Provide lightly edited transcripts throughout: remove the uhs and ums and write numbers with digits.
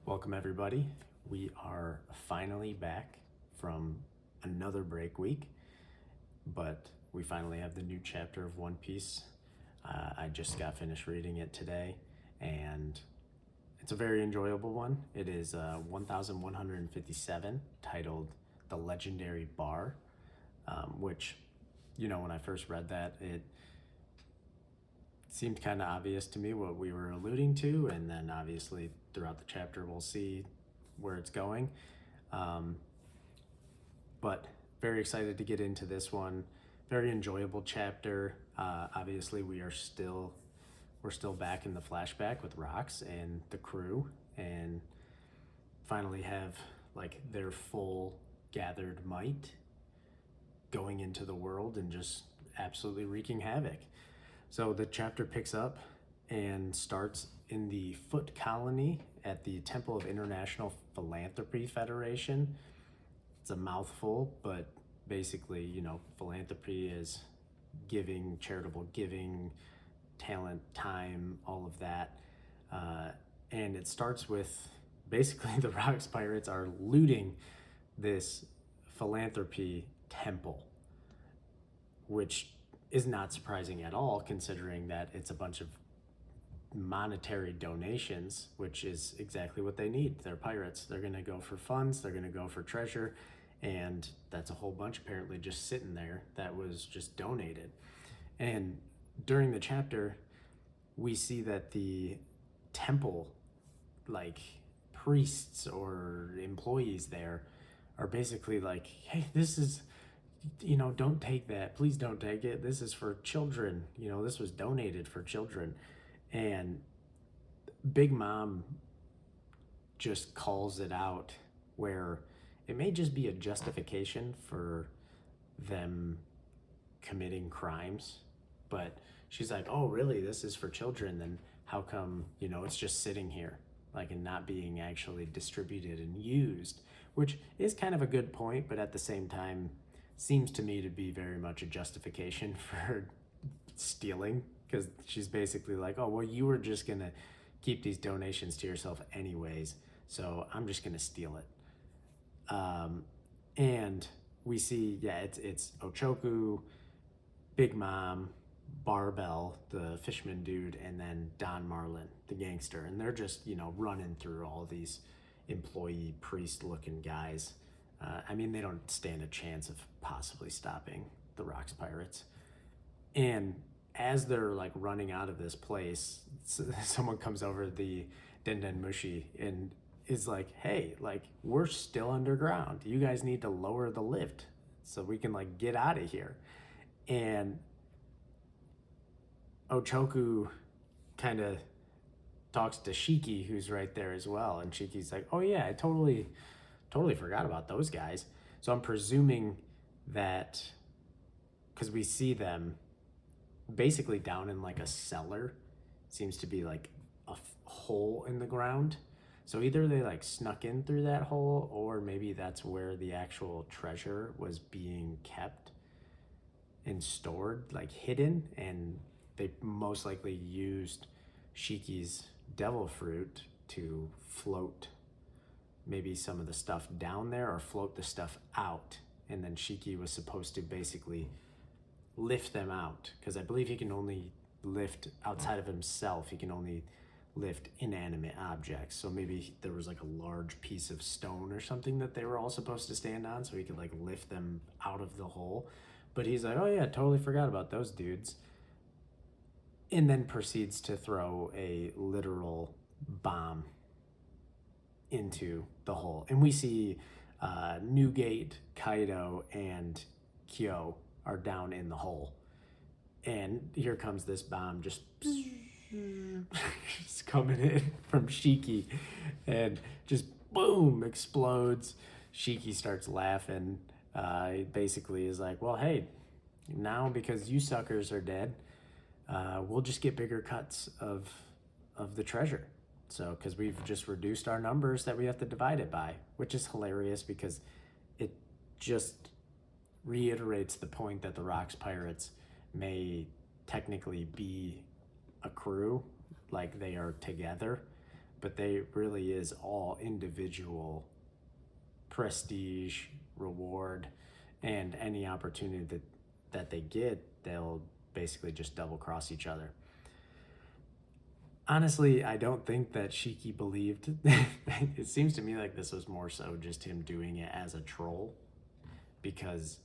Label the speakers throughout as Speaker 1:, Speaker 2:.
Speaker 1: Welcome everybody. We are finally back from another break week, but we finally have the new chapter of One Piece. I just got finished reading it today, and it's a very enjoyable one. It is 1157, titled The Legendary Bar, which, when I first read that, it seemed kind of obvious to me what we were alluding to, and then obviously throughout the chapter we'll see where it's going. But very excited to get into this one. Very enjoyable chapter. Obviously we're still back in the flashback with Rox and the crew, and finally have like their full gathered might going into the world and just absolutely wreaking havoc. So the chapter picks up and starts in the Foot Colony at the Temple of International Philanthropy Federation. It's a mouthful, but basically, philanthropy is giving, charitable giving, talent, time, all of that. And it starts with basically the Rox Pirates are looting this philanthropy temple, which is not surprising at all, considering that it's a bunch of monetary donations, which is exactly what they need. They're pirates. They're going to go for funds. They're going to go for treasure. And that's a whole bunch apparently just sitting there that was just donated. And during the chapter, we see that the temple, like priests or employees there, are basically like, hey, this is, don't take that. Please don't take it. This is for children. This was donated for children. And Big Mom just calls it out, where it may just be a justification for them committing crimes, but she's like, oh, really? This is for children? Then how come, it's just sitting here, like, and not being actually distributed and used, which is kind of a good point, but at the same time, seems to me to be very much a justification for stealing, because she's basically like, oh, well, you were just going to keep these donations to yourself anyways, so I'm just going to steal it. And we see, it's Ochoku, Big Mom, Barbell, the fisherman dude, and then Don Marlin, the gangster, and they're just, running through all these employee priest-looking guys. They don't stand a chance of possibly stopping the Rox Pirates. And as they're like running out of this place, someone comes over the Den Mushi and is like, hey, like, we're still underground. You guys need to lower the lift so we can like get out of here. And Ochoku kind of talks to Shakky, who's right there as well. And Shiki's like, oh yeah, I totally forgot about those guys. So I'm presuming that, because we see them basically down in like a cellar, seems to be like a hole in the ground. So either they like snuck in through that hole, or maybe that's where the actual treasure was being kept and stored, like hidden, and they most likely used Shiki's devil fruit to float maybe some of the stuff down there, or float the stuff out, and then Shakky was supposed to basically lift them out, because I believe he can only lift outside of himself. He can only lift inanimate objects. So maybe there was like a large piece of stone or something that they were all supposed to stand on, so he could like lift them out of the hole. But he's like, oh yeah, totally forgot about those dudes, and then proceeds to throw a literal bomb into the hole. And we see Newgate, Kaido, and Kyo are down in the hole. And here comes this bomb just coming in from Shakky, and just boom, explodes. Shakky starts laughing. He basically is like, well, hey, now because you suckers are dead, we'll just get bigger cuts of the treasure. So, because we've just reduced our numbers that we have to divide it by, which is hilarious, because it just reiterates the point that the Rox Pirates may technically be a crew, like they are together, but they really is all individual prestige, reward, and any opportunity that they get, they'll basically just double cross each other. Honestly, I don't think that Shakky believed. It seems to me like this was more so just him doing it as a troll, because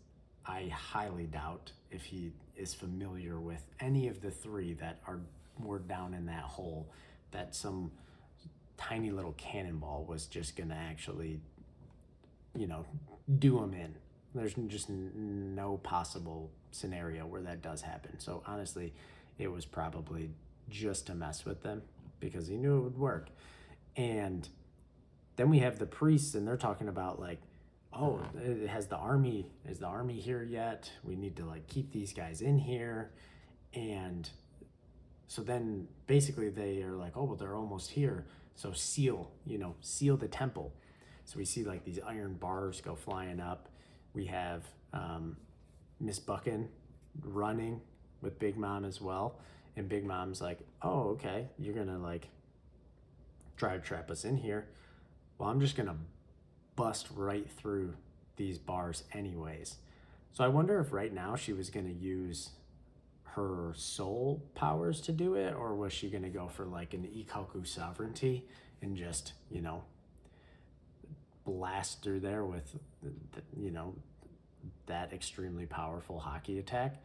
Speaker 1: I highly doubt if he is familiar with any of the three that were down in that hole, that some tiny little cannonball was just gonna actually, do him in. There's just no possible scenario where that does happen. So honestly, it was probably just to mess with them because he knew it would work. And then we have the priests, and they're talking about like, oh, is the army here yet? We need to like keep these guys in here. And so then basically they are like, oh, well, they're almost here. So seal the temple. So we see like these iron bars go flying up. We have Miss Buckin running with Big Mom as well. And Big Mom's like, oh, okay, you're gonna like try to trap us in here. Well, I'm just gonna bust right through these bars anyways. So I wonder if right now she was gonna use her soul powers to do it, or was she gonna go for like an Ikoku sovereignty and just, blast through there with, that extremely powerful hockey attack?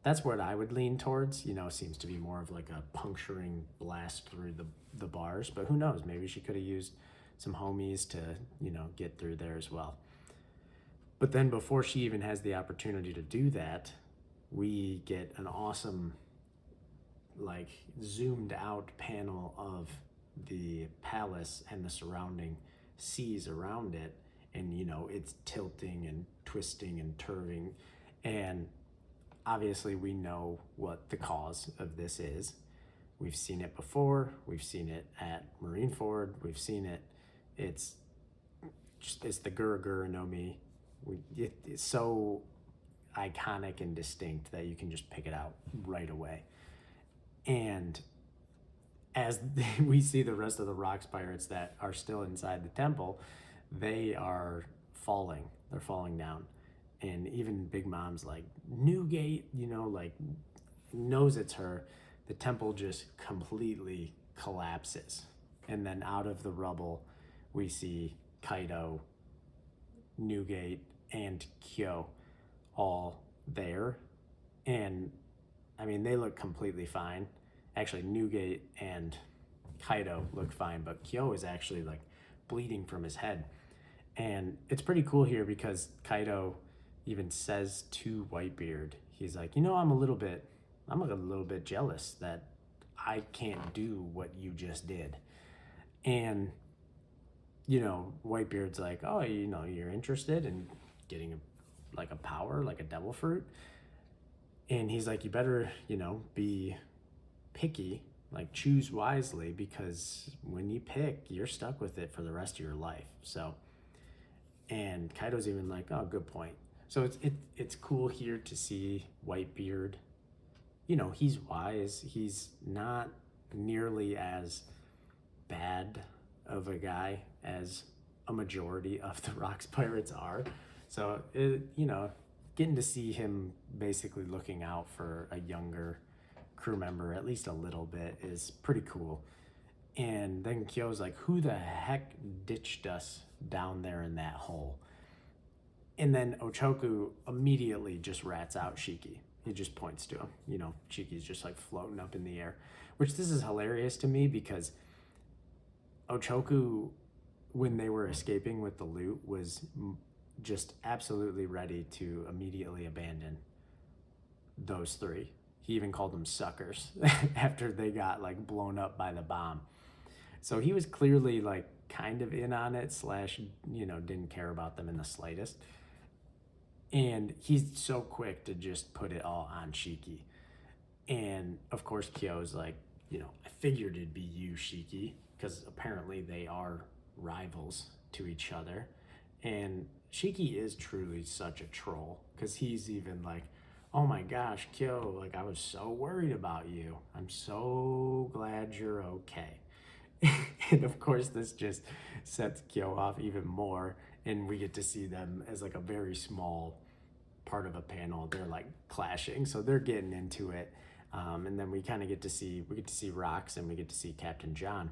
Speaker 1: That's what I would lean towards. Seems to be more of like a puncturing blast through the bars, but who knows? Maybe she could have used some homies to, get through there as well. But then before she even has the opportunity to do that, we get an awesome, like, zoomed out panel of the palace and the surrounding seas around it. And, it's tilting and twisting and turving. And obviously we know what the cause of this is. We've seen it before. We've seen it at Marineford. We've seen it. It's the Gura no Mi. It's so iconic and distinct that you can just pick it out right away. And as we see the rest of the Rocks pirates that are still inside the temple, they are falling. They're falling down. And even Big Mom's like, Newgate, like knows it's her. The temple just completely collapses. And then out of the rubble, we see Kaido, Newgate, and Kyo all there. And I mean, they look completely fine. Actually, Newgate and Kaido look fine, but Kyo is actually like bleeding from his head. And it's pretty cool here because Kaido even says to Whitebeard, he's like, I'm a little bit jealous that I can't do what you just did. And, Whitebeard's like, oh, you're interested in getting a power, like a devil fruit. And he's like, you better, be picky, like choose wisely, because when you pick, you're stuck with it for the rest of your life. So, and Kaido's even like, oh, good point. So it's cool here to see Whitebeard. He's wise. He's not nearly as bad of a guy as a majority of the Rocks pirates are. So, getting to see him basically looking out for a younger crew member at least a little bit is pretty cool. And then Kyo's like, who the heck ditched us down there in that hole? And then Ochoku immediately just rats out Shakky. He just points to him. Shikky's just like floating up in the air, which this is hilarious to me because Ochoku, when they were escaping with the loot, was just absolutely ready to immediately abandon those three. He even called them suckers after they got like blown up by the bomb. So he was clearly like kind of in on it / didn't care about them in the slightest. And he's so quick to just put it all on Shakky. And of course Kyo's like, I figured it'd be you, Shakky, because apparently they are rivals to each other. And Shakky is truly such a troll, because he's even like, oh my gosh, Kyo, like I was so worried about you. I'm so glad you're okay. And of course, this just sets Kyo off even more, and we get to see them as like a very small part of a panel. They're like clashing, so they're getting into it, and then we kind of get to see Rox, and we get to see Captain John,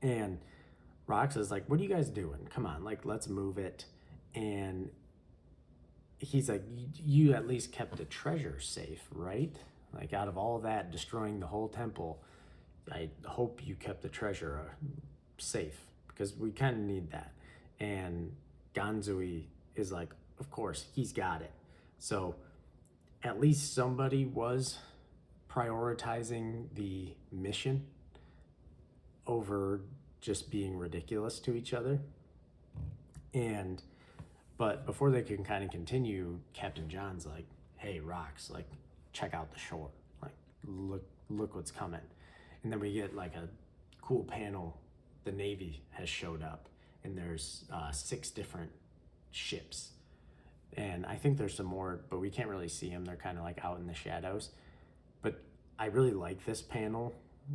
Speaker 1: and Rox is like, "What are you guys doing? Come on, like let's move it," and he's like, "You at least kept the treasure safe, right? Like out of all that, destroying the whole temple, I hope you kept the treasure safe because we kind of need that." And Ganzui is like, "Of course, he's got it." So at least somebody was prioritizing the mission over just being ridiculous to each other. And but before they can kind of continue, Captain John's like, "Hey, Rox, like check out the shore. Like look what's coming." And then we get like a cool panel. The Navy has showed up, and there's 6 different ships. And I think there's some more, but we can't really see them. They're kind of like out in the shadows. But I really like this panel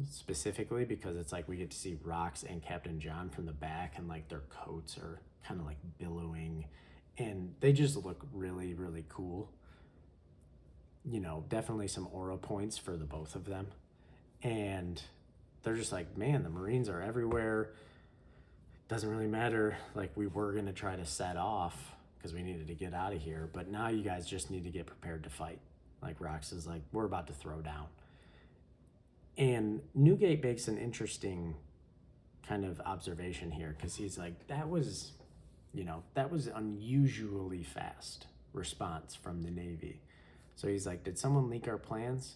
Speaker 1: specifically because it's like we get to see Rox and Captain John from the back, and like their coats are kind of like billowing, and they just look really, really cool. You know, definitely some aura points for the both of them. And they're just like, man, the Marines are everywhere. Doesn't really matter. Like, we were going to try to set off because we needed to get out of here, but now you guys just need to get prepared to fight. Like, Rox is like, we're about to throw down. And Newgate makes an interesting kind of observation here because he's like, that was unusually fast response from the Navy. So he's like, did someone leak our plans?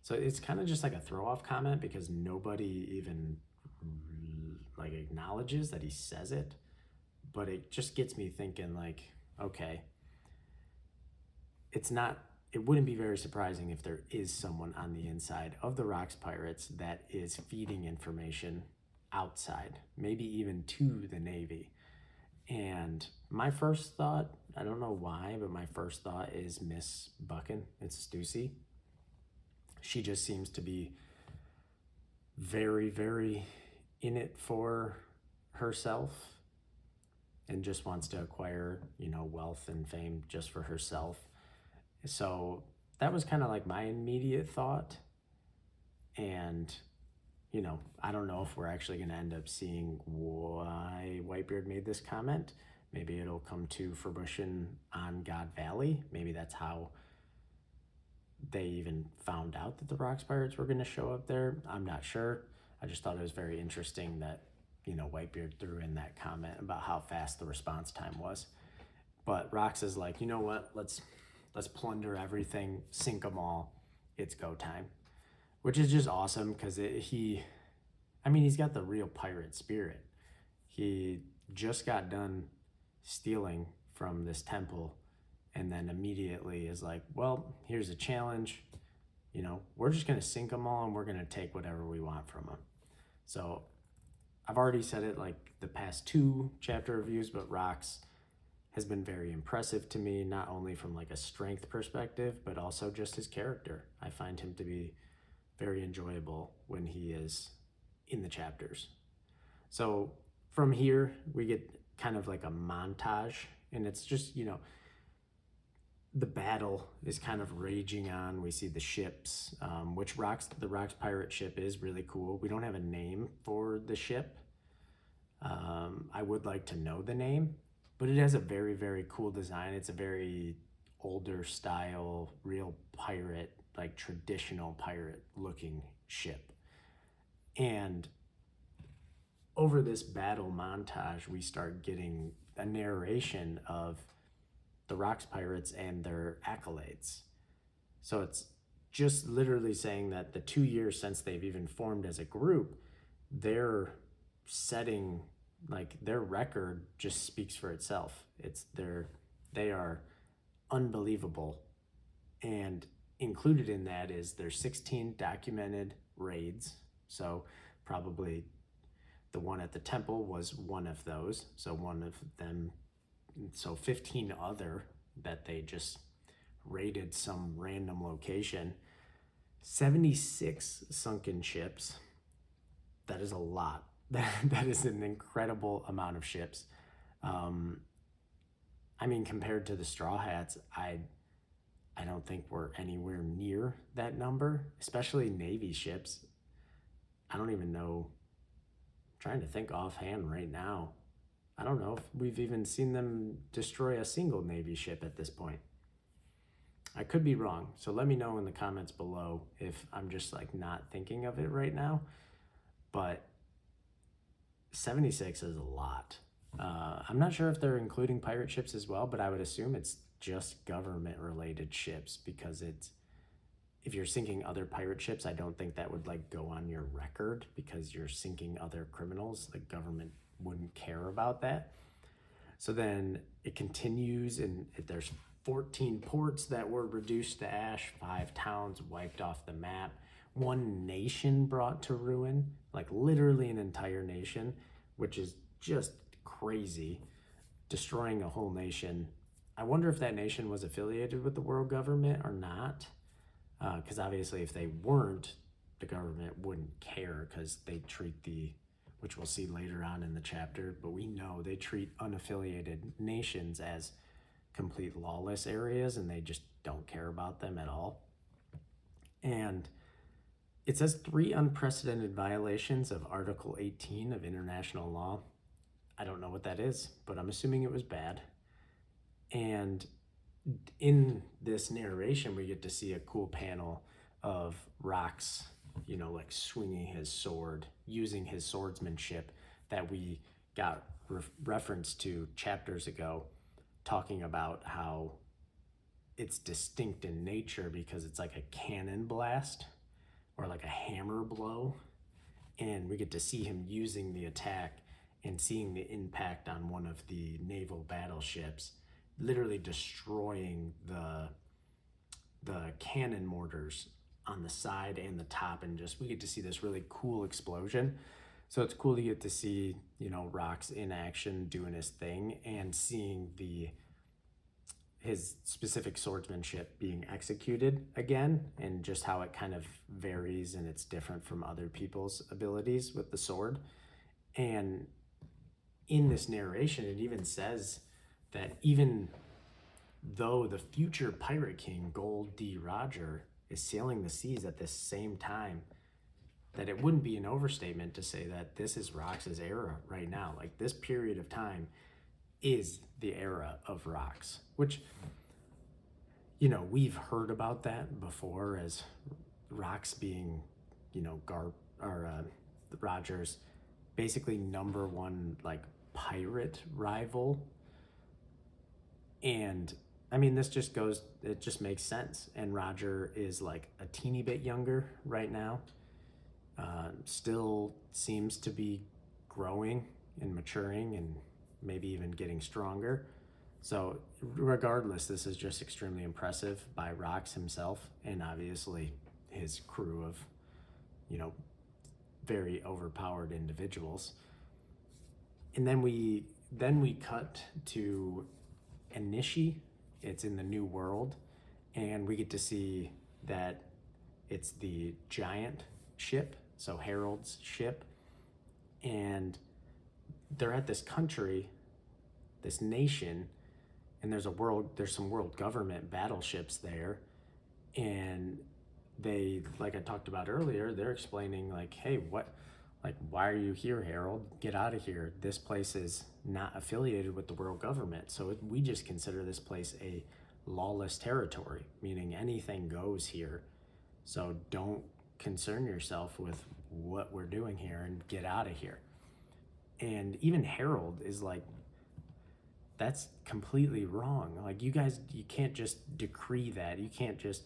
Speaker 1: So it's kind of just like a throw-off comment because nobody even like acknowledges that he says it, but it just gets me thinking like, okay, it wouldn't be very surprising if there is someone on the inside of the Rox Pirates that is feeding information outside, maybe even to the Navy. And my first thought, I don't know why, but my first thought is Miss Buchan. It's Stussy. She just seems to be very, very in it for herself and just wants to acquire, wealth and fame just for herself. So that was kind of like my immediate thought. And, I don't know if we're actually going to end up seeing why Whitebeard made this comment. Maybe it'll come to fruition on God Valley. Maybe that's how they even found out that the Rox Pirates were going to show up there. I'm not sure. I just thought it was very interesting that, Whitebeard threw in that comment about how fast the response time was. But Rox is like, you know what? Let's plunder everything, sink them all. It's go time, which is just awesome because he's got the real pirate spirit. He just got done stealing from this temple and then immediately is like, well, here's a challenge. We're just going to sink them all and we're going to take whatever we want from them. So I've already said it like the past 2 chapter reviews, but Rox has been very impressive to me, not only from like a strength perspective, but also just his character. I find him to be very enjoyable when he is in the chapters. So from here, we get kind of like a montage, and it's just, the battle is kind of raging on. We see the ships, which the Rox pirate ship is really cool. We don't have a name for the ship. I would like to know the name, but it has a very, very cool design. It's a very older style, real pirate, like traditional pirate looking ship. And over this battle montage, we start getting a narration of the Rox Pirates and their accolades. So it's just literally saying that the 2 years since they've even formed as a group, they're setting, like, their record just speaks for itself. They are unbelievable. And included in that is their 16 documented raids. So probably the one at the temple was one of those. So one of them, so 15 other that they just raided some random location, 76 sunken ships, that is a lot. That is an incredible amount of ships. Um, I mean, compared to the Straw Hats, I don't think we're anywhere near that number, especially Navy ships. I don't even know. I'm trying to think offhand right now. I don't know if we've even seen them destroy a single Navy ship at this point. I could be wrong, so let me know in the comments below if I'm just like not thinking of it right now. But 76 is a lot. I'm not sure if they're including pirate ships as well, but I would assume it's just government related ships, because it's, if you're sinking other pirate ships, I don't think that would like go on your record, because you're sinking other criminals. The government wouldn't care about that. So then it continues, and there's 14 ports that were reduced to ash, 5 towns wiped off the map, 1 nation brought to ruin, like literally an entire nation, which is just crazy, destroying a whole nation. I wonder if that nation was affiliated with the world government or not, because obviously if they weren't, the government wouldn't care, because they treat which we'll see later on in the chapter, but we know they treat unaffiliated nations as complete lawless areas, and they just don't care about them at all. And it says 3 unprecedented violations of Article 18 of international law. I don't know what that is, but I'm assuming it was bad. And in this narration, we get to see a cool panel of Rox, like swinging his sword, using his swordsmanship that we got reference to chapters ago, talking about how it's distinct in nature because it's like a cannon blast or like a hammer blow. And we get to see him using the attack and seeing the impact on one of the naval battleships, literally destroying the cannon mortars on the side and the top, and just we get to see this really cool explosion. So it's cool to get to see, Rox in action doing his thing, and seeing his specific swordsmanship being executed again, and just how it kind of varies and it's different from other people's abilities with the sword. And in this narration, it even says that even though the future pirate king, Gold D. Roger, is sailing the seas at this same time, that it wouldn't be an overstatement to say that this is Rox's era right now. Like, this period of time is the era of Rox, which, we've heard about that before as Rox being, Roger's basically number one, like, pirate rival. And I mean, it just makes sense. And Roger is like a teeny bit younger right now. Still seems to be growing and maturing and maybe even getting stronger. So regardless, this is just extremely impressive by Rox himself, and obviously his crew of, very overpowered individuals. And then we cut to Anishi. It's in the New World, and we get to see that it's the giant ship, so Harold's ship, and they're at this country, this nation, and there's some world government battleships there, and they, like I talked about earlier, they're explaining like, hey, why are you here, Harold? Get out of here. This place is not affiliated with the world government. So we just consider this place a lawless territory, meaning anything goes here. So don't concern yourself with what we're doing here and get out of here. And even Harold is like, that's completely wrong. Like, you guys, you can't just decree that. You can't just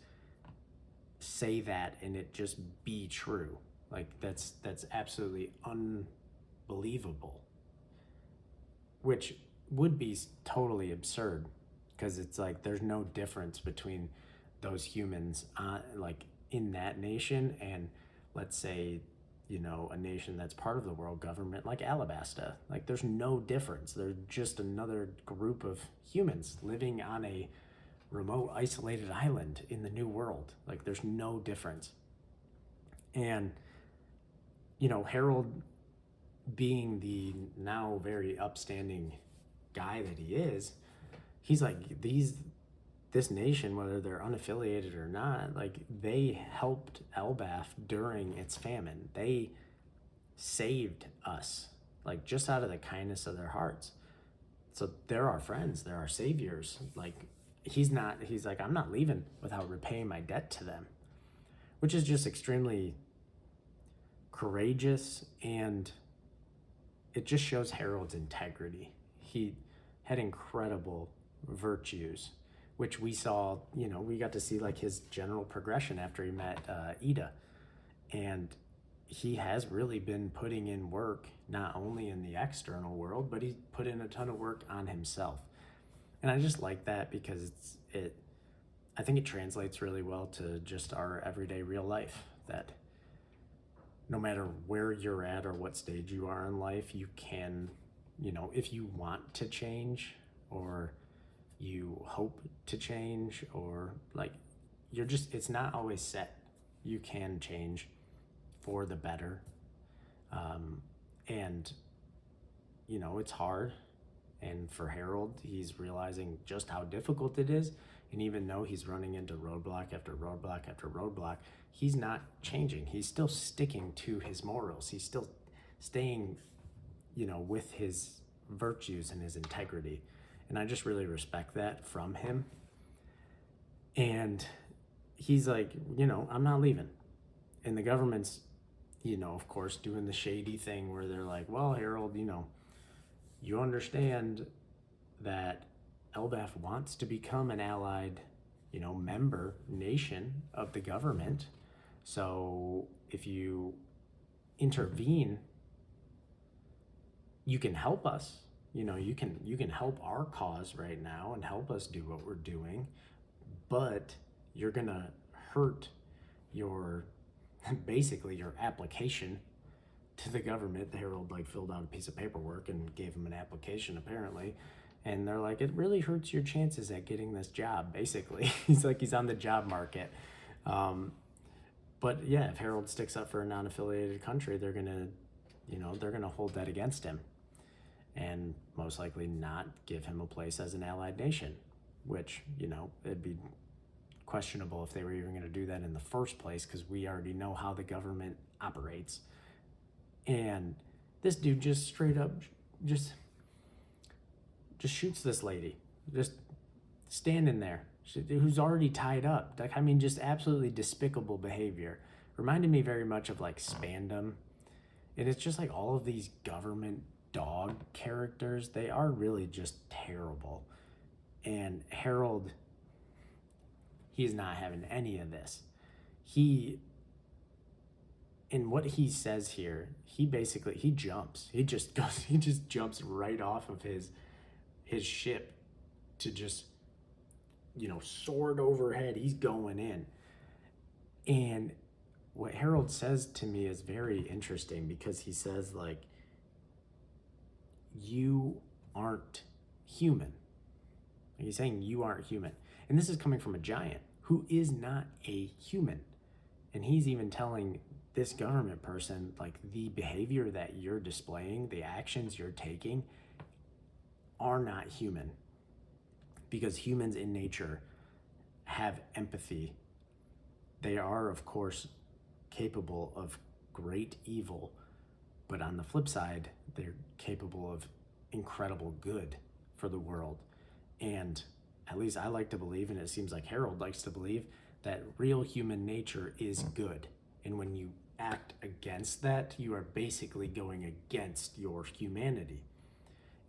Speaker 1: say that and it just be true. Like, that's absolutely unbelievable, which would be totally absurd, because it's like there's no difference between those humans like in that nation and, let's say, a nation that's part of the world government like Alabasta. Like, there's no difference. They're just another group of humans living on a remote, isolated island in the New World. Like, there's no difference. And Harold, being the now very upstanding guy that he is, he's like, this nation, whether they're unaffiliated or not, like, they helped Elbaf during its famine. They saved us, like, just out of the kindness of their hearts. So they're our friends, they're our saviors. Like, he's like, I'm not leaving without repaying my debt to them, which is just extremely courageous, and it just shows Harold's integrity. He had incredible virtues, which we saw, we got to see like his general progression after he met Ida. And he has really been putting in work, not only in the external world, but he's put in a ton of work on himself. And I just like that because I think it translates really well to just our everyday real life, that no matter where you're at or what stage you are in life, you can, if you want to change, or you hope to change, or like, it's not always set. You can change for the better. And, it's hard. And for Harold, he's realizing just how difficult it is. And even though he's running into roadblock after roadblock after roadblock, he's not changing. He's still sticking to his morals. He's still staying, with his virtues and his integrity. And I just really respect that from him. And he's like, I'm not leaving. And the government's, of course, doing the shady thing where they're like, well, Harold, you understand that Elbaf wants to become an allied, member nation of the government. So if you intervene, you can help us. You can help our cause right now and help us do what we're doing, but you're gonna hurt basically your application to the government. Harold filled out a piece of paperwork and gave him an application apparently, and they're like, it really hurts your chances at getting this job. Basically, he's on the job market. But yeah, if Harold sticks up for a non-affiliated country, they're gonna hold that against him, and most likely not give him a place as an allied nation, which it'd be questionable if they were even going to do that in the first place, because we already know how the government operates. And this dude just straight up just shoots this lady, just standing there, who's already tied up. Just absolutely despicable behavior. Reminded me very much of Spandam. And it's just like all of these government dog characters, they are really just terrible. And Harold, he's not having any of this. In what he says here, he jumps. He just jumps right off of his ship to just, sword overhead. He's going in. And what Harold says to me is very interesting, because he says, you aren't human. He's saying you aren't human. And this is coming from a giant who is not a human. And he's even telling this government person, the behavior that you're displaying, the actions you're taking are not human. Because humans in nature have empathy. They are, of course, capable of great evil. But on the flip side, they're capable of incredible good for the world. And at least I like to believe, and it seems like Harold likes to believe, that real human nature is good. And when you act against that, you are basically going against your humanity.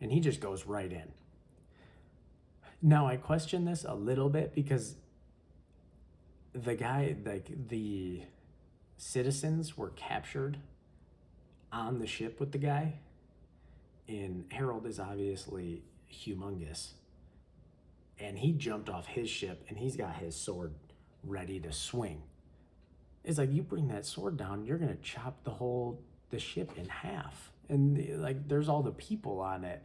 Speaker 1: And he just goes right in. Now, I question this a little bit, because the guy, the citizens were captured on the ship with the guy, and Harold is obviously humongous, and he jumped off his ship and he's got his sword ready to swing. It's like, you bring that sword down, you're gonna chop the ship in half, and there's all the people on it.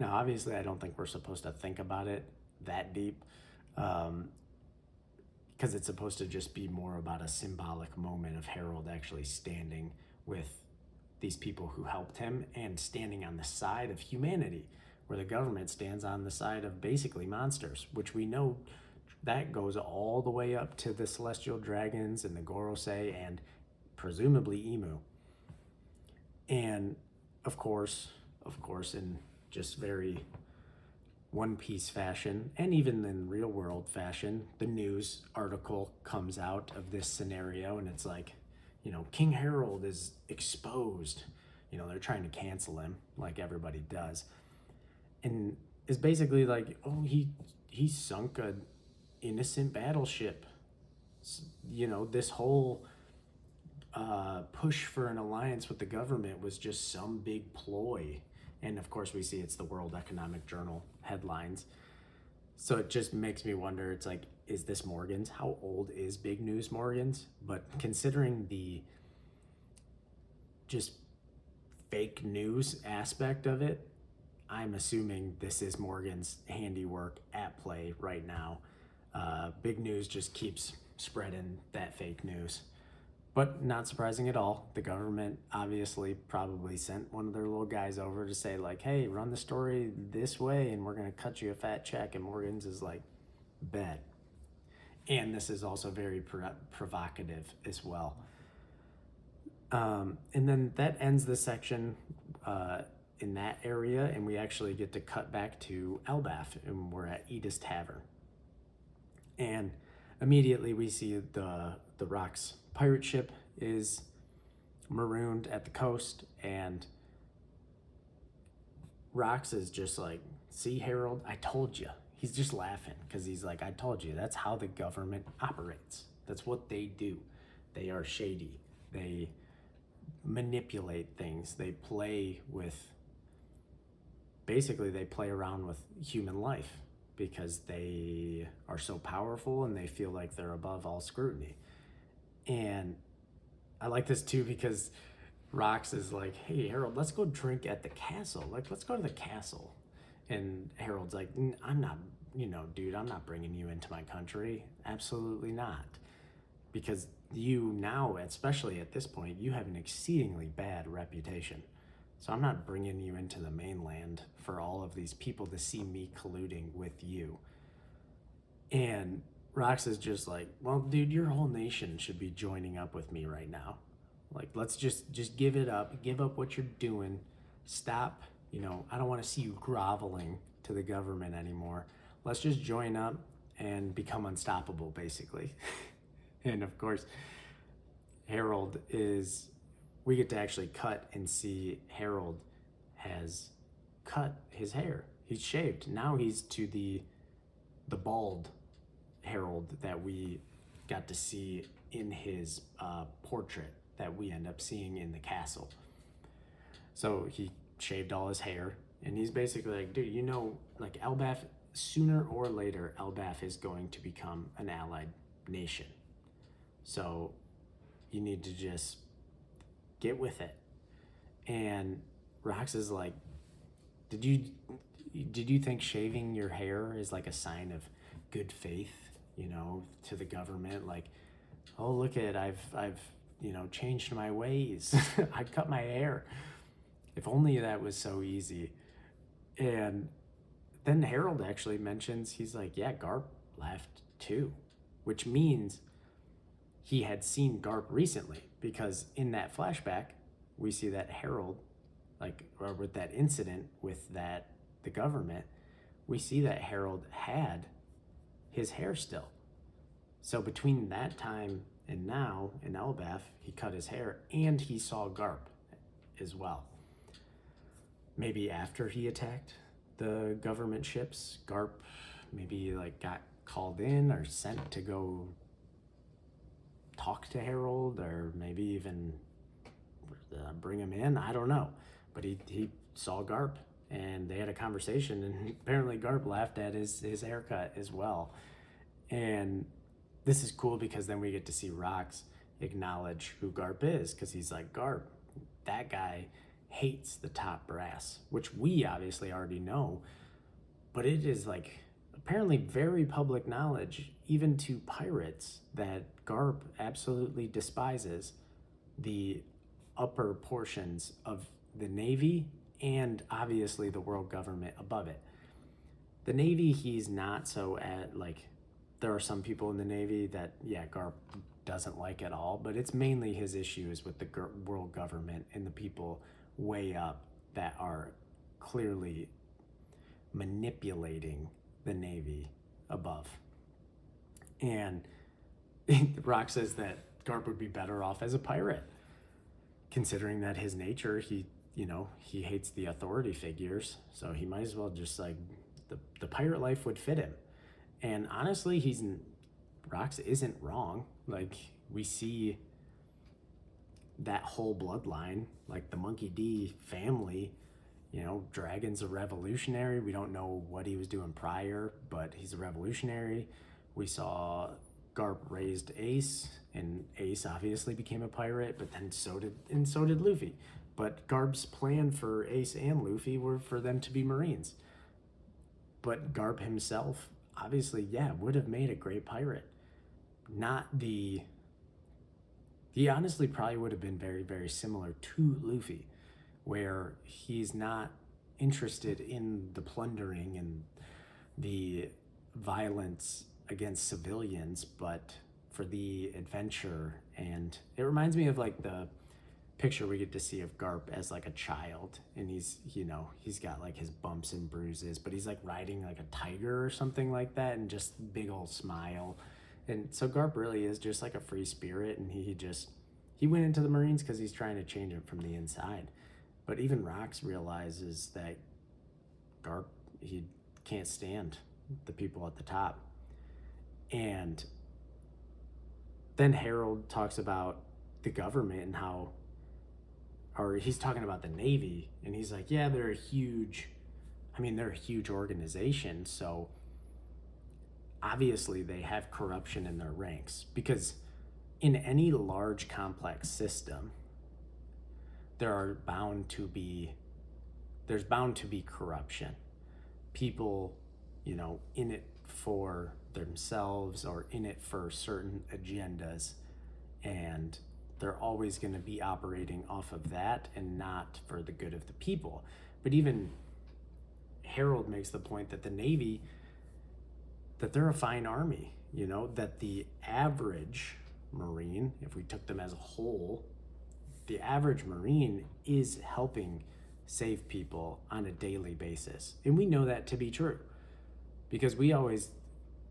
Speaker 1: Now, obviously, I don't think we're supposed to think about it that deep, because it's supposed to just be more about a symbolic moment of Harold actually standing with these people who helped him and standing on the side of humanity, where the government stands on the side of basically monsters, which we know that goes all the way up to the celestial dragons and the Gorosei and presumably Emu. And of course, in just very One Piece fashion, and even in real world fashion, the news article comes out of this scenario, and it's like, King Harold is exposed. They're trying to cancel him like everybody does. And it's basically like, oh, he sunk a innocent battleship. This whole push for an alliance with the government was just some big ploy. And of course we see it's the World Economic Journal headlines. So it just makes me wonder, it's like, is this Morgan's? How old is Big News Morgan's? But considering the just fake news aspect of it, I'm assuming this is Morgan's handiwork at play right now. Big News just keeps spreading that fake news. But not surprising at all. The government obviously probably sent one of their little guys over to say, like, hey, run the story this way and we're going to cut you a fat check. And Morgan's is like, bet. And this is also very provocative as well. And then that ends the section in that area, and we actually get to cut back to Elbaf, and we're at Edith's Tavern. And immediately we see the Rock's pirate ship is marooned at the coast, and Rox is just like, see, Harold, I told you. He's just laughing because he's like, I told you, that's how the government operates. That's what they do. They are shady. They manipulate things. They play around with human life because they are so powerful and they feel like they're above all scrutiny. And I like this too because Rox is like, hey, Harold, let's go drink at the castle. Like, let's go to the castle. And Harold's like, I'm not, dude, I'm not bringing you into my country. Absolutely not. Because you now, especially at this point, you have an exceedingly bad reputation. So I'm not bringing you into the mainland for all of these people to see me colluding with you. And Rox is just like, well, dude, your whole nation should be joining up with me right now. Like, let's just give it up. Give up what you're doing. Stop. I don't want to see you groveling to the government anymore. Let's just join up and become unstoppable, basically. And of course, we get to actually cut and see Harold has cut his hair. He's shaved. Now he's to the bald Harold that we got to see in his portrait that we end up seeing in the castle. So he shaved all his hair, and he's basically like, dude, like Elbaf, sooner or later, Elbaf is going to become an allied nation. So you need to just get with it. And Rox is like, did you think shaving your hair is like a sign of good faith, to the government? Like, oh, look at, I've changed my ways. I cut my hair. If only that was so easy. And then Harold actually mentions, he's like, yeah, Garp left too, which means he had seen Garp recently, because in that flashback, we see that Harold, or with that incident with the government, we see that Harold had his hair still. So between that time and now in Elbaf, he cut his hair and he saw Garp as well. Maybe after he attacked the government ships, Garp maybe got called in or sent to go talk to Harold, or maybe even bring him in. I don't know. But he saw Garp and they had a conversation, and apparently Garp laughed at his haircut as well. And this is cool because then we get to see Rox acknowledge who Garp is, because he's like, Garp, that guy hates the top brass, which we obviously already know, but it is apparently very public knowledge, even to pirates, that Garp absolutely despises the upper portions of the Navy and obviously the world government above it. The Navy, he's not so at like, there are some people in the Navy that, yeah, Garp doesn't like at all, but it's mainly his issues with the world government and the people way up that are clearly manipulating the Navy above. And Rock says that Garp would be better off as a pirate, considering that his nature, he hates the authority figures, so he might as well just like, the pirate life would fit him. And honestly, Rox isn't wrong. Like, we see that whole bloodline, like the Monkey D family, Dragon's a revolutionary. We don't know what he was doing prior, but he's a revolutionary. We saw Garp raised Ace, and Ace obviously became a pirate, but then so did Luffy. But Garp's plan for Ace and Luffy were for them to be Marines. But Garp himself, obviously, yeah, would have made a great pirate. He honestly probably would have been very, very similar to Luffy, where he's not interested in the plundering and the violence against civilians, but for the adventure. And it reminds me of like the picture we get to see of Garp as like a child, and he's got like his bumps and bruises, but he's like riding like a tiger or something like that, and just big old smile. And so Garp really is just like a free spirit, and he went into the Marines because he's trying to change it from the inside. But even Rox realizes that Garp, he can't stand the people at the top. And then Harold talks about the government and how, or he's talking about the Navy, and he's like, yeah, they're a huge organization, so obviously they have corruption in their ranks, because in any large complex system, there's bound to be corruption. People, in it for themselves or in it for certain agendas, and they're always going to be operating off of that and not for the good of the people. But even Harold makes the point that the Navy, that they're a fine army, that the average Marine, if we took them as a whole, the average Marine is helping save people on a daily basis. And we know that to be true, because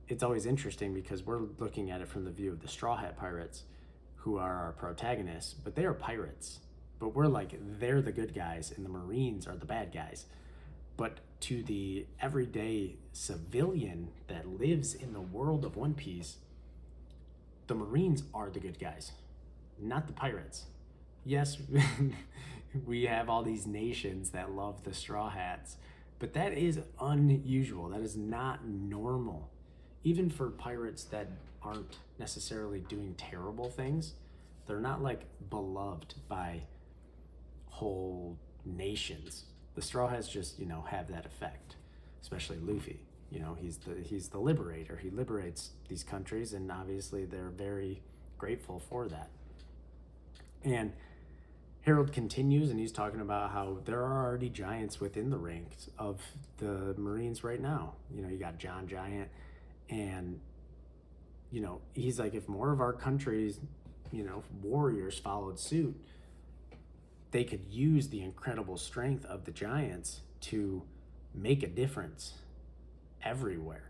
Speaker 1: it's always interesting because we're looking at it from the view of the Straw Hat Pirates, who are our protagonists, but they are pirates. But we're like, they're the good guys and the Marines are the bad guys. But to the everyday civilian that lives in the world of One Piece, the Marines are the good guys, not the pirates. Yes, we have all these nations that love the Straw Hats, but that is unusual. That is not normal. Even for pirates that aren't necessarily doing terrible things, they're not like beloved by whole nations. The Straw Hats just, have that effect, especially Luffy. He's the liberator. He liberates these countries, and obviously they're very grateful for that. And Harold continues, and he's talking about how there are already giants within the ranks of the Marines right now. You got John Giant, and he's like, if more of our countries, warriors followed suit, they could use the incredible strength of the giants to make a difference everywhere.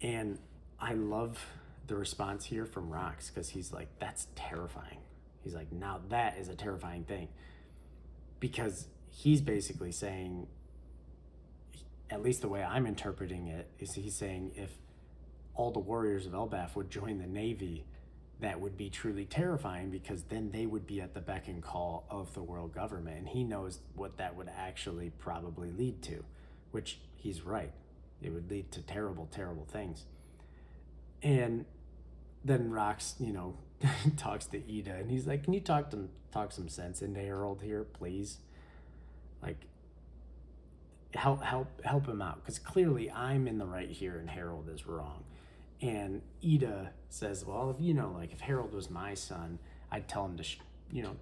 Speaker 1: And I love the response here from Rox, because he's like, that's terrifying. He's like, now that is a terrifying thing, because he's basically saying, at least the way I'm interpreting it, is he's saying if all the warriors of Elbaf would join the Navy, that would be truly terrifying, because then they would be at the beck and call of the world government. And he knows what that would actually probably lead to, which he's right. It would lead to terrible, terrible things. And then Rox, talks to Ida, and he's like, can you talk some sense into Harold here, please? Like, help him out, because clearly I'm in the right here and Harold is wrong. And Ida says, well, if Harold was my son, I'd tell him to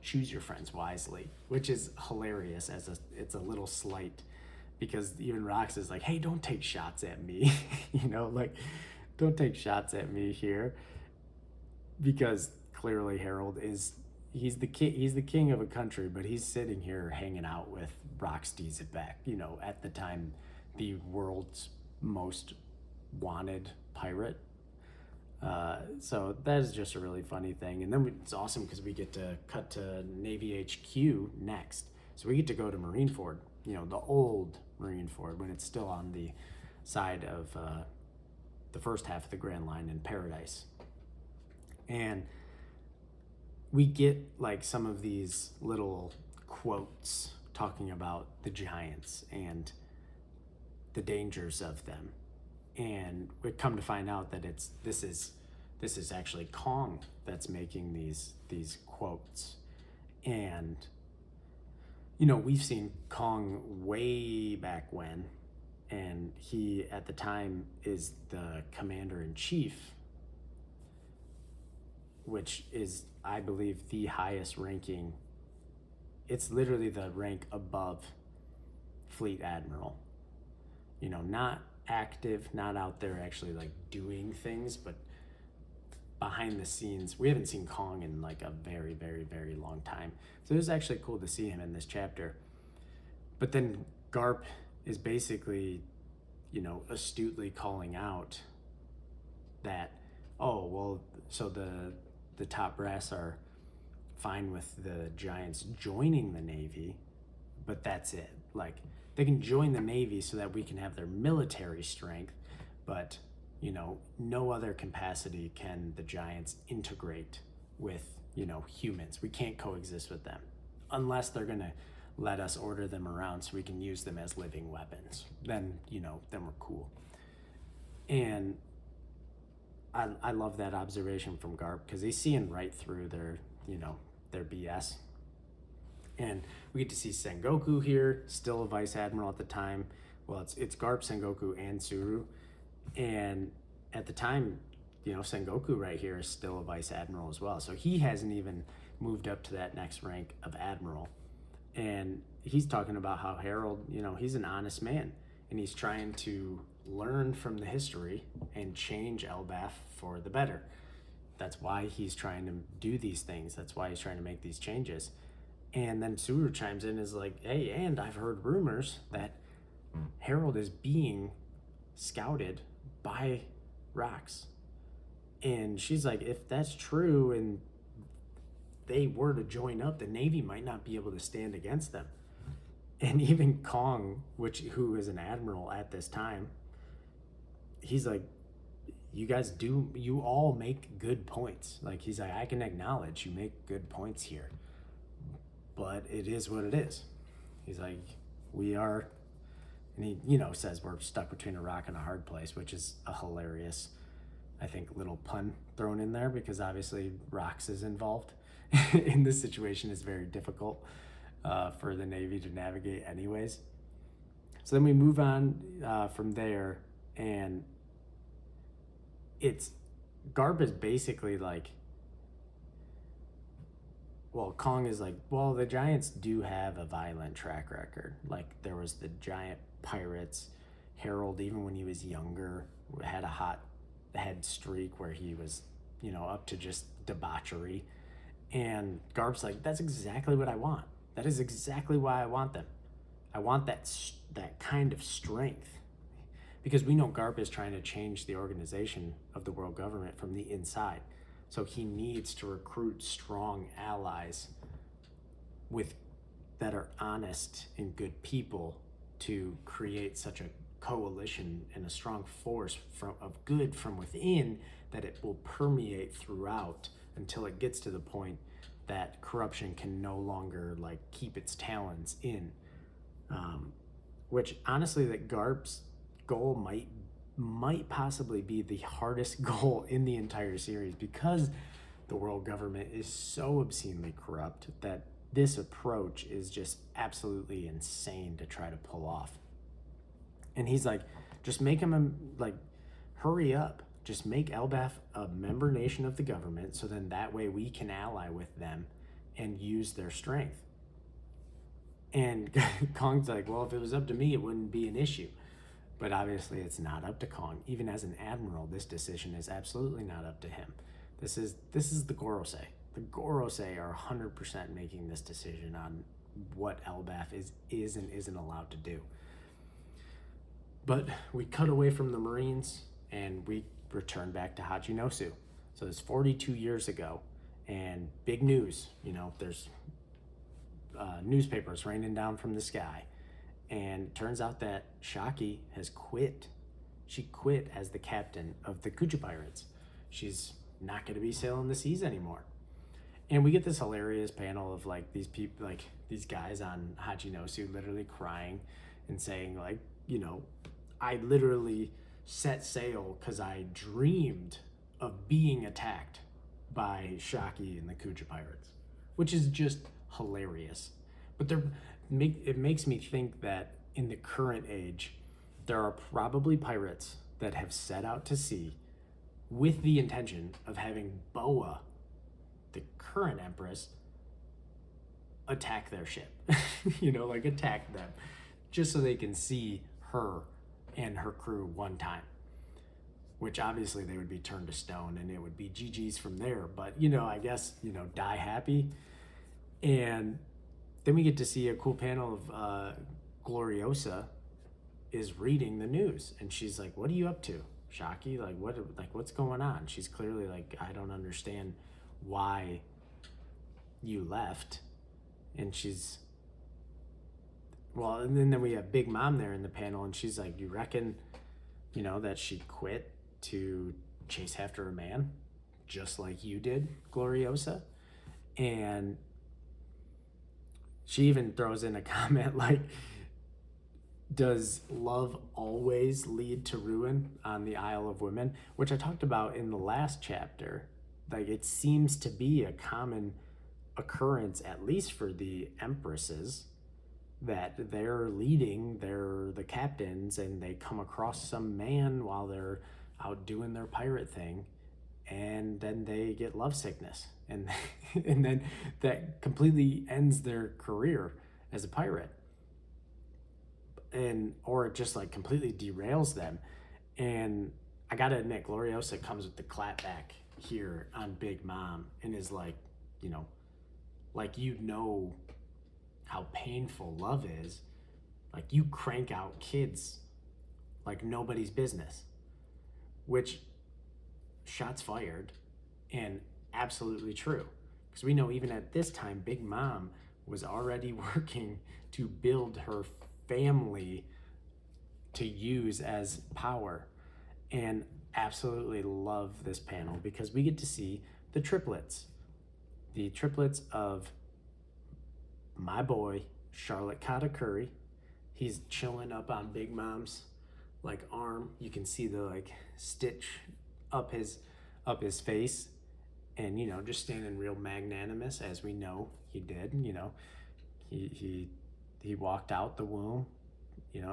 Speaker 1: choose your friends wisely, which is hilarious. It's a little slight, because even Rox is like, hey, don't take shots at me, like, don't take shots at me here, because clearly Harold he's the king of a country, but he's sitting here hanging out with Rox Diesebek, at the time the world's most wanted pirate. So that is just a really funny thing. And then it's awesome because we get to cut to Navy HQ next. So we get to go to Marineford, the old Marineford, when it's still on the side of the first half of the Grand Line in Paradise. And we get like some of these little quotes talking about the giants and the dangers of them. And we come to find out that this is actually Kong that's making these quotes. And we've seen Kong way back when, and he at the time is the commander-in-chief, which is, I believe, the highest ranking. It's literally the rank above fleet admiral. Not active, not out there actually like doing things, but behind the scenes. We haven't seen Kong in like a very, very, very long time. So it was actually cool to see him in this chapter. But then Garp is basically, astutely calling out that, oh, well, so the top brass are fine with the giants joining the Navy, but that's it. Like, they can join the Navy so that we can have their military strength, but no other capacity can the giants integrate with humans. We can't coexist with them unless they're gonna let us order them around so we can use them as living weapons. Then then we're cool. And I love that observation from Garp, because he's seeing right through their BS. And we get to see Sengoku here, still a vice admiral at the time. Well, it's Garp, Sengoku, and Tsuru. And at the time, Sengoku right here is still a vice admiral as well. So he hasn't even moved up to that next rank of admiral. And he's talking about how Harold, he's an honest man, and he's trying to learn from the history and change Elbaf for the better. That's why he's trying to do these things. That's why he's trying to make these changes. And then Tsuru chimes in, is like, hey, and I've heard rumors that Harold is being scouted by Rox. And she's like, if that's true and they were to join up, the Navy might not be able to stand against them. And even Kong, who is an admiral at this time, he's like, you all make good points. Like, he's like, I can acknowledge you make good points here, but it is what it is. He's like, we are, and he, says we're stuck between a rock and a hard place, which is a hilarious, I think, little pun thrown in there, because obviously Rox is involved in this situation. Is very difficult for the Navy to navigate anyways. So then we move on from there, and Garp is basically like, well, Kong is like, well, the giants do have a violent track record. Like, there was the giant pirates. Harold, even when he was younger, had a hot head streak where he was, up to just debauchery. And Garp's like, that's exactly what I want. That is exactly why I want them. I want that kind of strength. Because we know Garp is trying to change the organization of the world government from the inside. So he needs to recruit strong allies that are honest and good people to create such a coalition and a strong force of good from within, that it will permeate throughout until it gets to the point that corruption can no longer keep its talons in. Which honestly, that Garp's goal might possibly be the hardest goal in the entire series, because the world government is so obscenely corrupt that this approach is just absolutely insane to try to pull off. And he's like, just make him hurry up. Just make Elbaf a member nation of the government, so then that way we can ally with them and use their strength. And Kong's like, well, if it was up to me, it wouldn't be an issue. But obviously it's not up to Kong. Even as an admiral, this decision is absolutely not up to him. This is the Gorosei. The Gorosei are 100% making this decision on what Elbaf is and isn't allowed to do. But we cut away from the Marines and we return back to Hachinosu. So it's 42 years ago, and big news. There's newspapers raining down from the sky. And it turns out that Shakky has quit. She quit as the captain of the Kuja Pirates. She's not going to be sailing the seas anymore. And we get this hilarious panel of these people, these guys on Hachinosu literally crying and saying I literally set sail because I dreamed of being attacked by Shakky and the Kuja Pirates, which is just hilarious. But it makes me think that in the current age, there are probably pirates that have set out to sea with the intention of having Boa, the current empress, attack their ship. Attack them, just so they can see her and her crew one time. Which obviously they would be turned to stone and it would be GG's from there. But, I guess, die happy. And then we get to see a cool panel of Gloriosa is reading the news. And she's like, what are you up to, Shakky? What's going on? She's clearly like, I don't understand why you left. And she's, and then we have Big Mom there in the panel, and she's like, you reckon, that she quit to chase after a man, just like you did, Gloriosa? And she even throws in a comment like, does love always lead to ruin on the Isle of Women? Which I talked about in the last chapter. It seems to be a common occurrence, at least for the empresses, that they're leading, they're the captains, and they come across some man while they're out doing their pirate thing, and then they get love sickness, and and then that completely ends their career as a pirate, or it just completely derails them. And I gotta admit, Gloriosa comes with the clap back here on Big Mom and is like, how painful love is. You crank out kids like nobody's business, which, shots fired, and absolutely true. Because we know even at this time, Big Mom was already working to build her family to use as power. And absolutely love this panel because we get to see the triplets of my boy Charlotte Katakuri. He's chilling up on Big Mom's arm. You can see the stitch up his face, and just standing real magnanimous, as we know he did. He walked out the womb,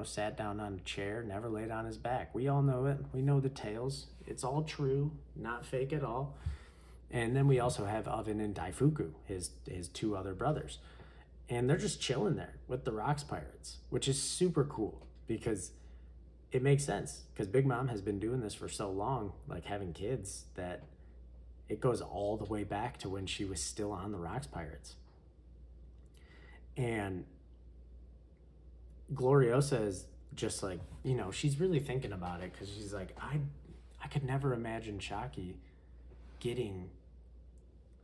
Speaker 1: sat down on a chair, never laid on his back. We all know it. We know the tales. It's all true, not fake at all. And then we also have Oven and Daifuku, his two other brothers. And they're just chilling there with the Rocks Pirates, which is super cool because it makes sense. Because Big Mom has been doing this for so long, having kids, that it goes all the way back to when she was still on the Rocks Pirates. And Gloriosa is just she's really thinking about it because she's like, I could never imagine Shakky getting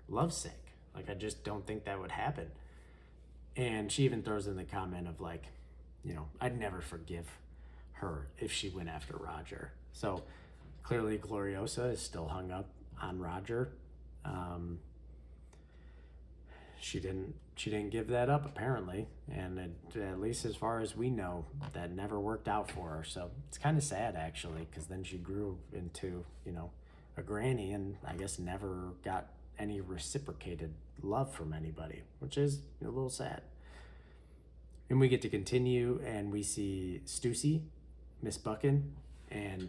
Speaker 1: lovesick. I just don't think that would happen. And she even throws in the comment of I'd never forgive her if she went after Roger. So clearly Gloriosa is still hung up on Roger. She didn't give that up apparently, and at least as far as we know, that never worked out for her. So it's kind of sad actually, because then she grew into a granny, and I guess never got any reciprocated love from anybody, which is a little sad. And we get to continue, and we see Stussy, Miss Buckin, and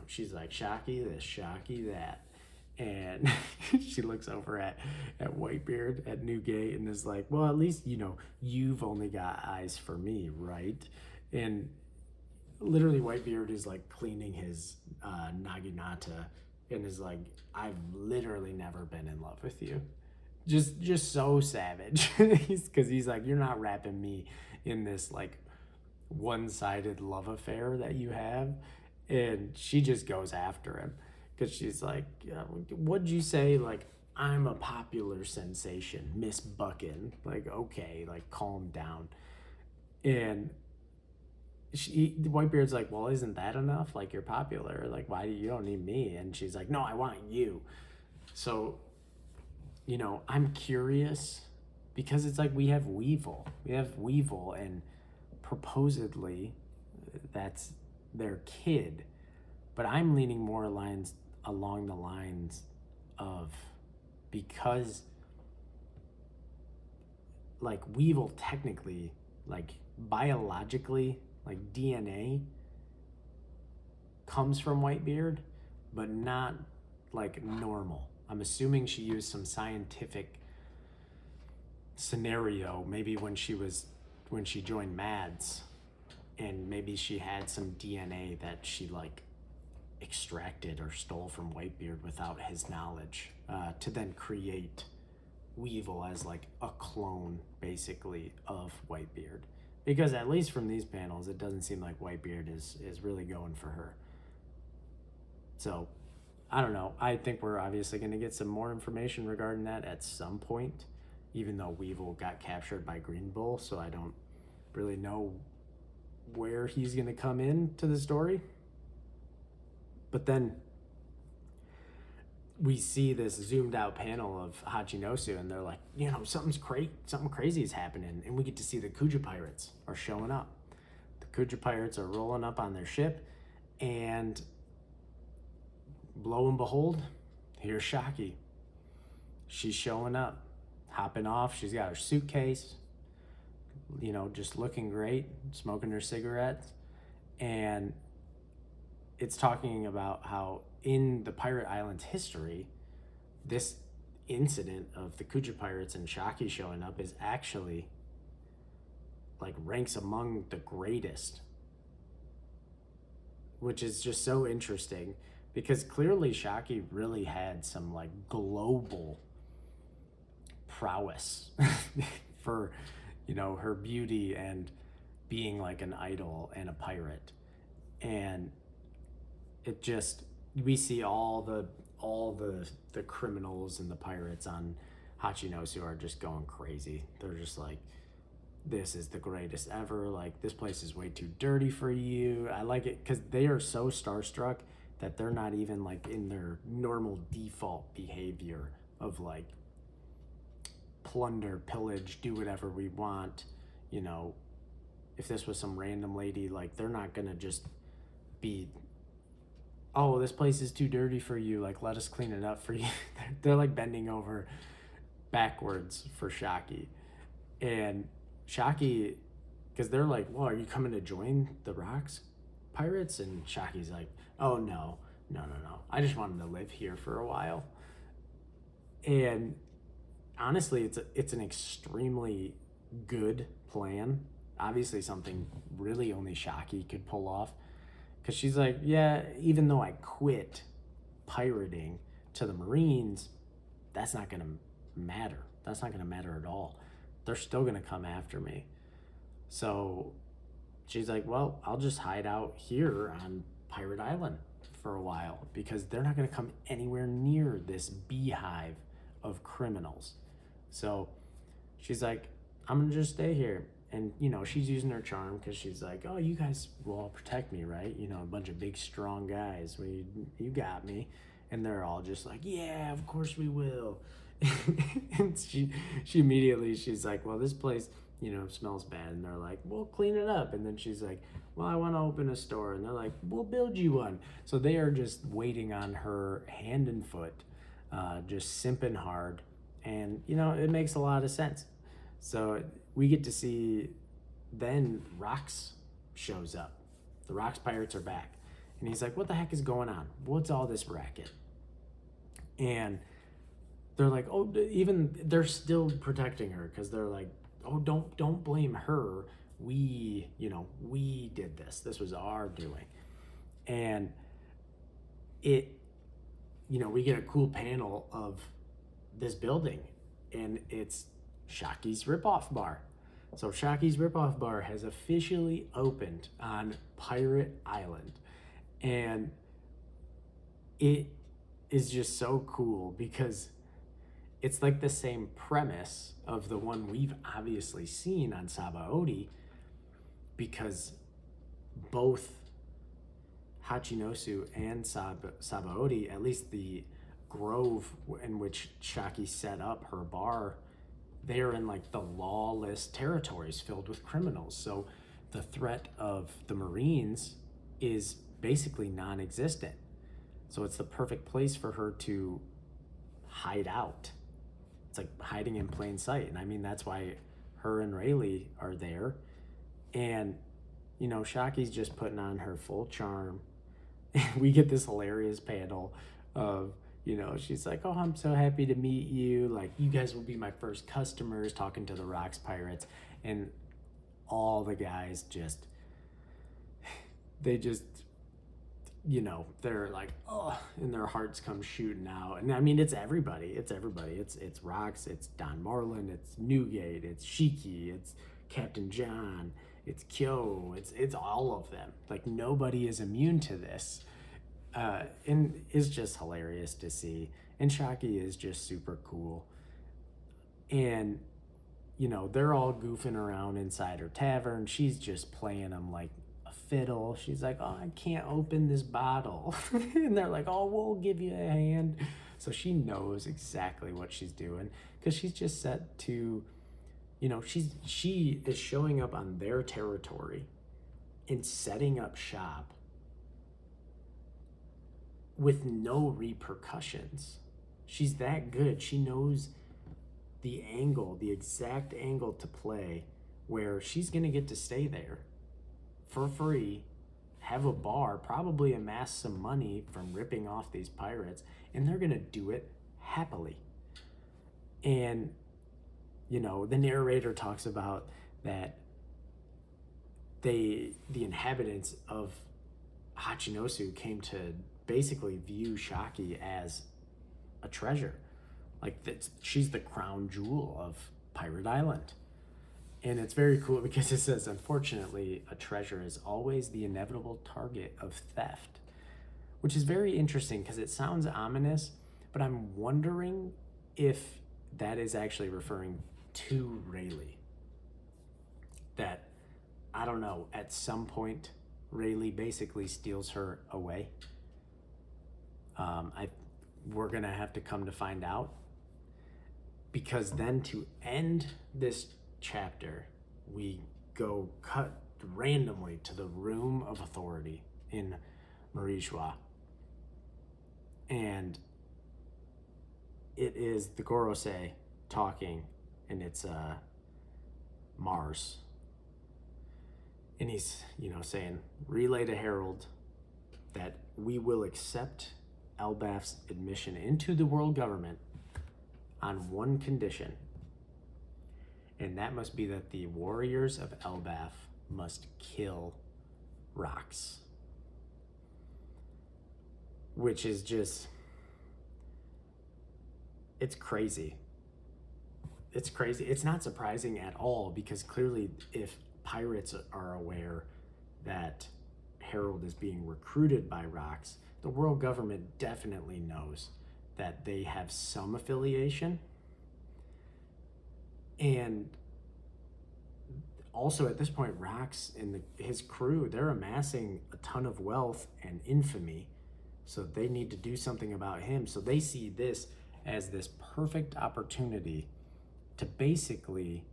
Speaker 1: she's like, Shakky this, Shakky that. And she looks over at Whitebeard at Newgate and is like, well, at least, you've only got eyes for me, right? And literally Whitebeard is like cleaning his naginata and is like, I've literally never been in love with you. Just so savage. Because he's like, you're not wrapping me in this like one-sided love affair that you have. And she just goes after him because she's like, what'd you say? Like, I'm a popular sensation, Miss Buckin. Like, okay, like, calm down. And Whitebeard's like, well, isn't that enough? Like, you're popular. Like, why do you don't need me? And she's like, no, I want you. So, I'm curious because it's like we have Weevil. We have Weevil, and proposedly that's their kid. But I'm leaning more along the lines of, because like Weevil technically, like biologically, like DNA comes from Whitebeard, but not like normal. I'm assuming she used some scientific scenario, maybe when she joined Mads, and maybe she had some DNA that she like extracted or stole from Whitebeard without his knowledge, to then create Weevil as like a clone basically of Whitebeard. Because at least from these panels, it doesn't seem like Whitebeard is really going for her. So I don't know. I think we're obviously going to get some more information regarding that at some point, even though Weevil got captured by Green Bull, so I don't really know where he's going to come into the story. But then we see this zoomed out panel of Hachinosu, and they're like, something crazy is happening, and we get to see the Kuja pirates are showing up. The Kuja pirates are rolling up on their ship, and lo and behold, here's Shakky. She's showing up, hopping off. She's got her suitcase, just looking great, smoking her cigarettes, and it's talking about how in the Pirate Island's history, this incident of the Kuja pirates and Shakky showing up is actually like ranks among the greatest, which is just so interesting because clearly Shakky really had some like global prowess for, her beauty and being like an idol and a pirate. And it just, we see all the criminals and the pirates on Hachinosu are just going crazy. They're just like, this is the greatest ever. Like, this place is way too dirty for you. I like it because they are so starstruck that they're not even like in their normal default behavior of like plunder, pillage, do whatever we want. If this was some random lady, like, they're not gonna just be, oh, this place is too dirty for you, like, let us clean it up for you. They're like bending over backwards for Shakky. And Shakky, because they're like, well, are you coming to join the Rocks pirates? And Shakky's like, oh, no. I just wanted to live here for a while. And honestly, it's an extremely good plan. Obviously something really only Shakky could pull off. Because she's like, yeah, even though I quit pirating to the Marines, that's not going to matter. That's not going to matter at all. They're still going to come after me. So she's like, well, I'll just hide out here on Pirate Island for a while because they're not going to come anywhere near this beehive of criminals. So she's like, I'm going to just stay here. And, she's using her charm because she's like, oh, you guys will all protect me, right? A bunch of big, strong guys. Well, you got me. And they're all just like, yeah, of course we will. And she immediately, she's like, well, this place, smells bad. And they're like, we'll clean it up. And then she's like, well, I want to open a store. And they're like, we'll build you one. So they are just waiting on her hand and foot, just simping hard. And, it makes a lot of sense. So we get to see then Rox shows up. The Rox pirates are back. And he's like, what the heck is going on? What's all this racket? And they're like, oh, even they're still protecting her because they're like, oh, don't blame her. We did this. This was our doing. And it, we get a cool panel of this building, and it's Shakky's Ripoff Bar. So Shakky's Ripoff Bar has officially opened on Pirate Island. And it is just so cool because it's like the same premise of the one we've obviously seen on Sabaody, because both Hachinosu and Sabaody, at least the grove in which Shakky set up her bar, they're in like the lawless territories filled with criminals. So the threat of the Marines is basically non-existent. So it's the perfect place for her to hide out. It's like hiding in plain sight. And I mean, that's why her and Rayleigh are there. And, Shakky's just putting on her full charm. We get this hilarious panel of, she's like, oh, I'm so happy to meet you. Like, you guys will be my first customers, talking to the Rocks pirates. And all the guys they're like, oh, and their hearts come shooting out. And I mean, it's everybody. It's Rocks, it's Don Marlin, it's Newgate, it's Shiki, it's Captain John, it's Kyo, it's all of them. Like, nobody is immune to this. And it's just hilarious to see. And Shakky is just super cool. And, they're all goofing around inside her tavern. She's just playing them like a fiddle. She's like, oh, I can't open this bottle. And they're like, oh, we'll give you a hand. So she knows exactly what she's doing, because she's just set to, she is showing up on their territory and setting up shop with no repercussions. She's that good. She knows the exact angle to play, where she's going to get to stay there for free, have a bar, probably amass some money from ripping off these pirates, and they're going to do it happily. And, the narrator talks about that the inhabitants of Hachinosu came to basically view Shakky as a treasure. Like, she's the crown jewel of Pirate Island. And it's very cool because it says, unfortunately, a treasure is always the inevitable target of theft, which is very interesting because it sounds ominous, but I'm wondering if that is actually referring to Rayleigh. That, I don't know, at some point, Rayleigh basically steals her away. We're going to have to come to find out. Because then, to end this chapter, we go cut randomly to the Room of Authority in Marijois. And it is the Gorosei talking, and it's Mars. And he's, saying, relay to Harold that we will accept Elbaf's admission into the world government on one condition, and that must be that the warriors of Elbaf must kill Rocks. Which is just, it's crazy. It's crazy. It's not surprising at all, because clearly, if pirates are aware that Harold is being recruited by Rocks, the world government definitely knows that they have some affiliation. And also at this point, Rocks and his crew, they're amassing a ton of wealth and infamy, so they need to do something about him. So they see this as this perfect opportunity to basically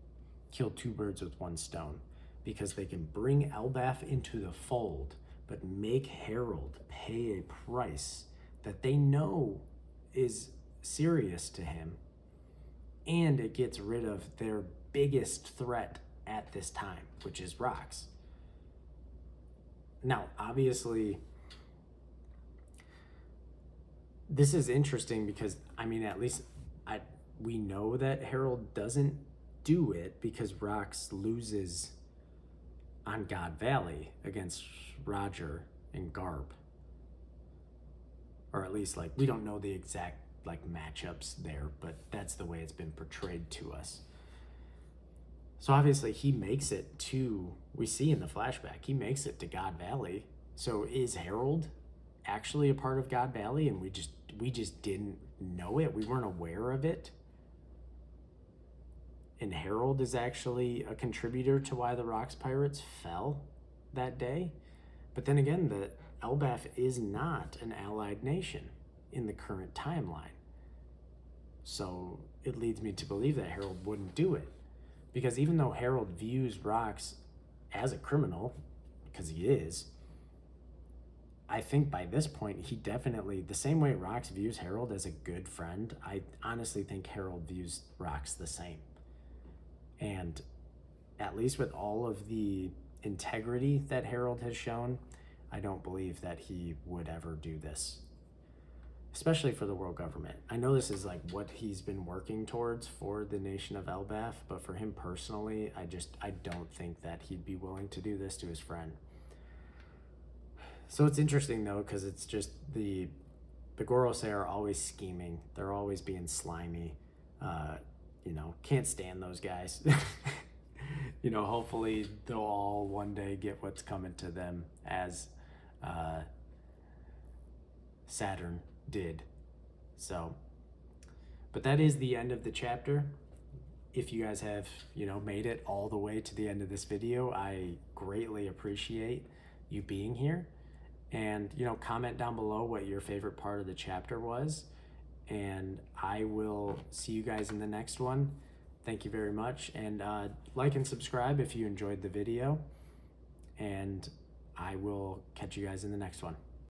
Speaker 1: kill two birds with one stone, because they can bring Elbaf into the fold, but make Harold pay a price that they know is serious to him, and it gets rid of their biggest threat at this time, which is Rocks. Now, obviously, this is interesting because, I mean, at least we know that Harold doesn't do it because Rox loses on God Valley against Roger and Garp. Or at least, like, we don't know the exact, like, matchups there, but that's the way it's been portrayed to us. So obviously he makes it to, we see in the flashback, he makes it to God Valley. So is Harold actually a part of God Valley and we just didn't know it? We weren't aware of it? And Harold is actually a contributor to why the Rox Pirates fell that day? But then again, the Elbaf is not an allied nation in the current timeline. So it leads me to believe that Harold wouldn't do it. Because even though Harold views Rox as a criminal, because he is, I think by this point, he definitely, the same way Rox views Harold as a good friend, I honestly think Harold views Rox the same. And at least with all of the integrity that Harold has shown, I don't believe that he would ever do this, especially for the world government. I know this is like what he's been working towards for the nation of Elbaf, but for him personally, I don't think that he'd be willing to do this to his friend. So it's interesting though, because it's just the Gorosei are always scheming. They're always being slimy. Can't stand those guys. Hopefully they'll all one day get what's coming to them as Saturn did. So, but that is the end of the chapter. If you guys have, made it all the way to the end of this video, I greatly appreciate you being here. And, comment down below what your favorite part of the chapter was. And I will see you guys in the next one. Thank you very much. And like and subscribe if you enjoyed the video. And I will catch you guys in the next one.